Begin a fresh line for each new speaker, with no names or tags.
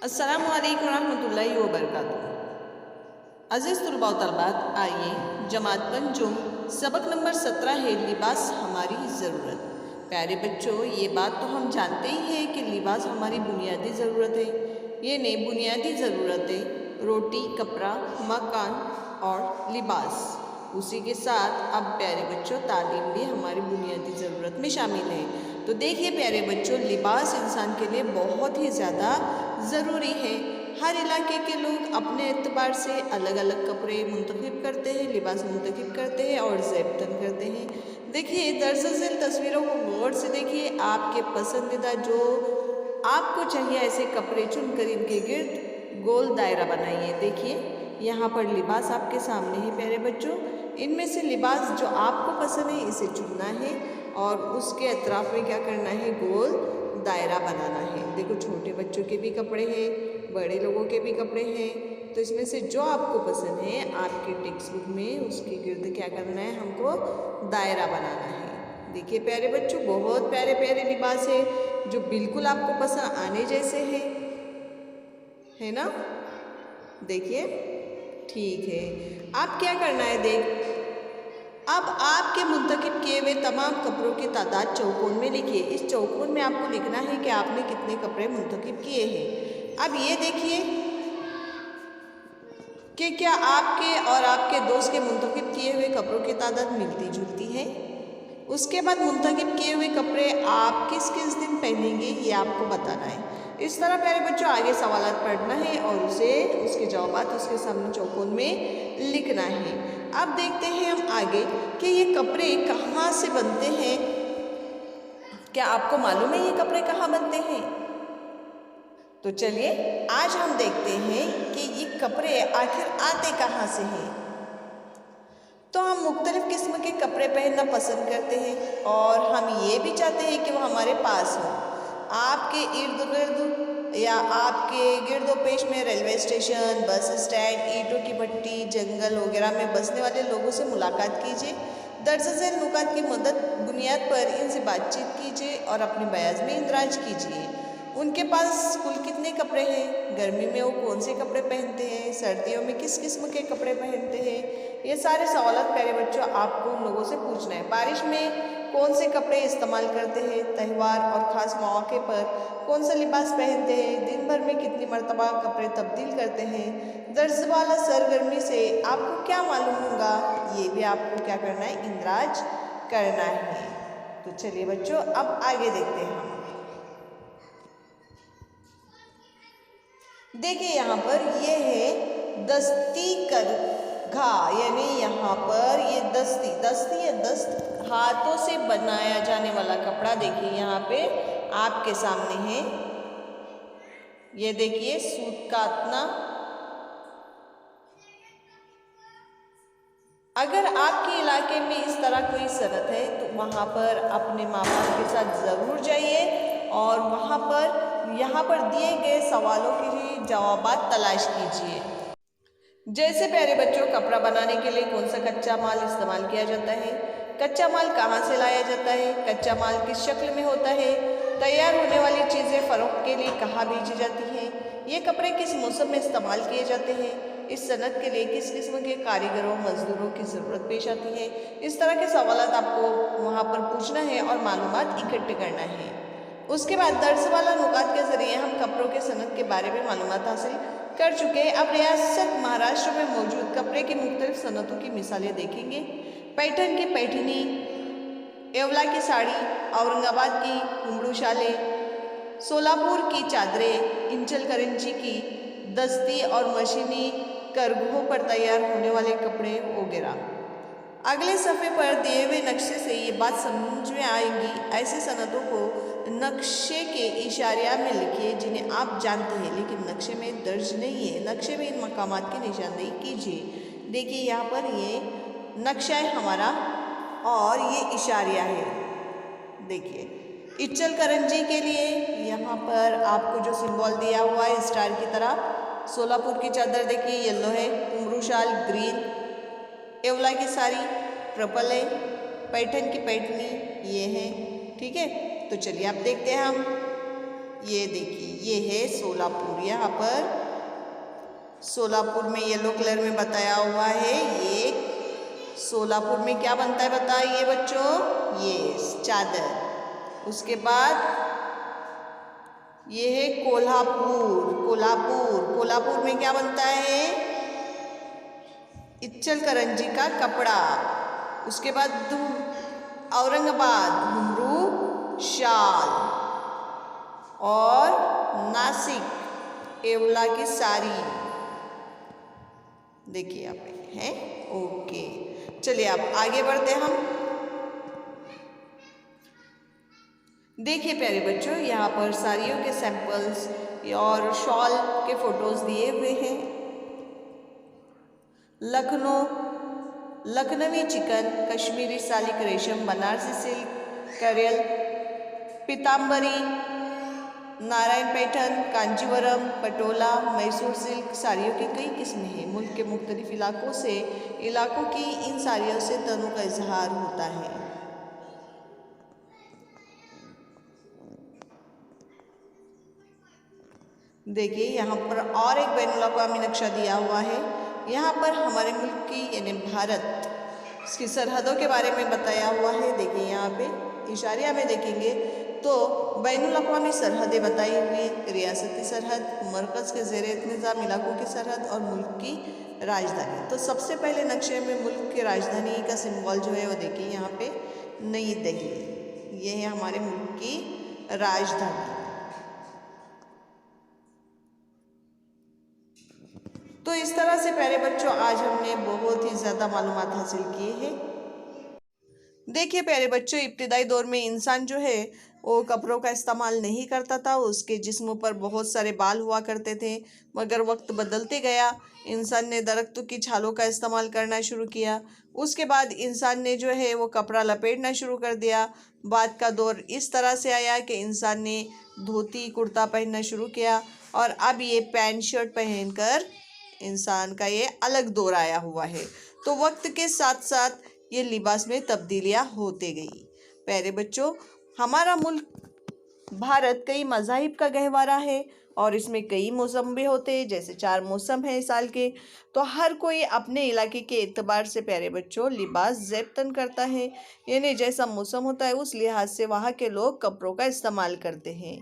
अस्सलामु अलैकुम रहमतुल्लाहि व बरकातुहू। अज़ीज़ तलबा व तलबात, आइए जमात पंजुम सबक नंबर 17 है लिबास हमारी ज़रूरत। प्यारे बच्चों, ये बात तो हम जानते ही हैं कि लिबास हमारी बुनियादी ज़रूरत है। ये ने बुनियादी ज़रूरतें रोटी, कपड़ा, मकान और लिबास। उसी के साथ अब प्यारे बच्चों तालीम भी हमारी बुनियादी ज़रूरत में शामिल है। तो देखिए प्यारे बच्चों, लिबास इंसान के लिए बहुत ही ज़्यादा ज़रूरी है। हर इलाके के लोग अपने एतबार से अलग अलग कपड़े मुंतखब करते हैं, लिबास मुंतखब करते हैं और ज़ेबतन करते हैं। देखिए दरअसल तस्वीरों को गौर से देखिए, आपके पसंदीदा जो आपको चाहिए ऐसे कपड़े चुनकर इनके गिर्द गोल दायरा बनाइए। देखिए यहाँ पर लिबास आपके सामने है प्यारे बच्चों। इनमें से लिबास जो आपको पसंद है इसे चुनना है और उसके अतराफ़ में क्या करना है, गोल दायरा बनाना है। देखो छोटे बच्चों के भी कपड़े हैं, बड़े लोगों के भी कपड़े हैं। तो इसमें से जो आपको पसंद है आपके टेक्स्ट बुक में उसके गिर्द क्या करना है, हमको दायरा बनाना है। देखिए प्यारे बच्चों, बहुत प्यारे प्यारे लिबास है जो बिल्कुल आपको पसंद आने जैसे हैं, है ना। देखिए ठीक है, आप क्या करना है, देख अब आपके मुंतखब किए हुए तमाम कपड़ों की तादाद चौकोन में लिखिए। इस चौकोन में आपको लिखना है कि आपने कितने कपड़े मुंतखब किए हैं। अब ये देखिए कि क्या आपके और आपके दोस्त के मुंतखब किए हुए कपड़ों की तादाद मिलती जुलती है। उसके बाद मुंतखब किए हुए कपड़े आप किस किस दिन पहनेंगे ये आपको बताना है। इस तरह प्यारे बच्चों आगे सवालात पढ़ना है और उसके जवाबात उसके सामने चौकोन में लिखना है। अब देखते हैं हम आगे कि ये कपड़े कहाँ से बनते हैं। क्या आपको मालूम है ये कपड़े कहाँ बनते हैं? तो चलिए आज हम देखते हैं कि ये कपड़े आखिर आते कहाँ से हैं। तो हम मुख्तलिफ़ किस्म के कपड़े पहनना पसंद करते हैं और हम ये भी चाहते हैं कि वो हमारे पास हो। आपके इर्द गिर्द या आपके गिर्दो पेश में रेलवे स्टेशन, बस स्टैंड, ईंटों की भट्टी, जंगल वगैरह में बसने वाले लोगों से मुलाकात कीजिए। दर्ज नुकात की मदद बुनियाद पर इनसे बातचीत कीजिए और अपने बयाज में इंदराज कीजिए। उनके पास कुल कितने कपड़े हैं, गर्मी में वो कौन से कपड़े पहनते हैं, सर्दियों में किस किस्म के कपड़े पहनते हैं, ये सारे सवाल प्यारे बच्चों आपको उन लोगों से पूछना है। बारिश में कौन से कपड़े इस्तेमाल करते हैं, त्यौहार और ख़ास मौके पर कौन सा लिबास पहनते हैं, दिन भर में कितनी मरतबा कपड़े तब्दील करते हैं, दर्ज वाला सरगर्मी से आपको क्या मालूम होगा, ये भी आपको क्या करना है, इंदराज करना है। तो चलिए बच्चों अब आगे देखते हैं हम। देखिए यहाँ पर ये है दस्ती करघा, यानी यहाँ पर ये दस्ती या दस्त हाथों से बनाया जाने वाला कपड़ा। देखिए यहाँ पे आपके सामने है, ये देखिए सूत काटना। अगर आपके इलाके में इस तरह कोई सनत है तो वहाँ पर अपने माँ बाप के साथ ज़रूर जाइए और वहाँ पर यहाँ पर दिए गए सवालों के जवाबात तलाश कीजिए। जैसे प्यारे बच्चों, कपड़ा बनाने के लिए कौन सा कच्चा माल इस्तेमाल किया जाता है, कच्चा माल कहाँ से लाया जाता है, कच्चा माल किस शक्ल में होता है, तैयार होने वाली चीज़ें फ़रोख्त के लिए कहाँ भेजी जाती हैं, ये कपड़े किस मौसम में इस्तेमाल किए जाते हैं, इस सनत के लिए किस किस्म के कारीगरों मजदूरों की ज़रूरत पेश आती है। इस तरह के सवालात आपको वहाँ पर पूछना है और मालूमात इकट्ठे करना है। उसके बाद दर्ज वाला नुकात के ज़रिए हम कपड़ों के सनत के बारे में मालूमात हासिल कर चुके हैं। अब रियासत महाराष्ट्र में मौजूद कपड़े की मुख्तलिफ सनतों की मिसालें देखेंगे। पैठन की पैठनी, येवला की साड़ी, औरंगाबाद की घुंघरू शालें, सोलापुर की चादरें, इंचल करंजी की दस्ती और मशीनी करघों पर तैयार होने वाले कपड़े वगैरह। अगले सफ़े पर दिए हुए नक्शे से ये बात समझ में आएगी। ऐसे सनतों को नक्शे के इशारिया में लिखिए जिन्हें आप जानते हैं लेकिन नक्शे में दर्ज नहीं है। नक्शे में इन मकामात की निशानदेही कीजिए। देखिए यहाँ पर ये नक्शा है हमारा और ये इशारिया है। देखिए इचल करंजी के लिए यहाँ पर आपको जो सिंबल दिया हुआ है स्टार की तरह। सोलापुर की चादर देखिए येलो है, घुंघरू शाल ग्रीन, येवला की साड़ी पर्पल है, पैठन की पैठनी ये है। ठीक है, तो चलिए आप देखते हैं हम ये देखिए, ये है सोलापुर। यहाँ पर सोलापुर में येलो कलर में बताया हुआ है। ये सोलापुर में क्या बनता है बताइए बच्चों? ये चादर। उसके बाद ये है कोल्हापुर। कोल्हापुर में क्या बनता है? इच्चलकरंजी का कपड़ा। उसके बाद औरंगाबाद घुंघरू शाल, और नासिक येवला की साड़ी। देखिए यहाँ पे है। ओके, चलिए अब आगे बढ़ते हम। देखिए प्यारे बच्चों, यहाँ पर साड़ियों के सैंपल्स और शॉल के फोटोज दिए हुए हैं। लखनवी चिकन, कश्मीरी सालिक रेशम, बनारसी सिल्क, करेल, पीताम्बरी, नारायण पैठन, कांजीवरम, पटोला, मैसूर सिल्क साड़ियों की कई किस्में हैं। मुल्क के मुख्तलिफ इलाकों की इन साड़ियों से तनों का इजहार होता है। देखिए यहाँ पर और एक बैनुल अक़वामी नक्शा दिया हुआ है। यहाँ पर हमारे मुल्क की यानी भारत की सरहदों के बारे में बताया हुआ है। देखिए यहाँ पे इशारिया में देखेंगे तो बैनुल अक़वामी सरहदें बताई हुई, रियासती सरहद, मरकज़ के ज़ेर इंतज़ाम इलाकों की सरहद और मुल्क की राजधानी। तो सबसे पहले नक्शे में मुल्क की राजधानी का सिंबल जो है वो देखिए यहाँ पे नई दिल्ली, ये है हमारे मुल्क की राजधानी। तो इस तरह से प्यारे बच्चों आज हमने बहुत ही ज़्यादा मालूमात हासिल किए हैं। देखिए प्यारे बच्चों, इब्तिदाई दौर में इंसान जो है वो कपड़ों का इस्तेमाल नहीं करता था। उसके जिस्म पर बहुत सारे बाल हुआ करते थे, मगर वक्त बदलते गया इंसान ने दरख्तों की छालों का इस्तेमाल करना शुरू किया। उसके बाद इंसान ने जो है वो कपड़ा लपेटना शुरू कर दिया। बाद का दौर इस तरह से आया कि इंसान ने धोती कुर्ता पहनना शुरू किया, और अब ये पैंट शर्ट पहनकर इंसान का ये अलग दौर आया हुआ है। तो वक्त के साथ साथ ये लिबास में तब्दीलियां होते गई। प्यारे बच्चों, हमारा मुल्क भारत कई मज़ाहिब का गहवारा है और इसमें कई मौसम भी होते हैं। जैसे 4 मौसम हैं साल के, तो हर कोई अपने इलाके के एतबार से प्यारे बच्चों लिबास ज़ेब करता है। यानी जैसा मौसम होता है उस लिहाज से वहाँ के लोग कपड़ों का इस्तेमाल करते हैं।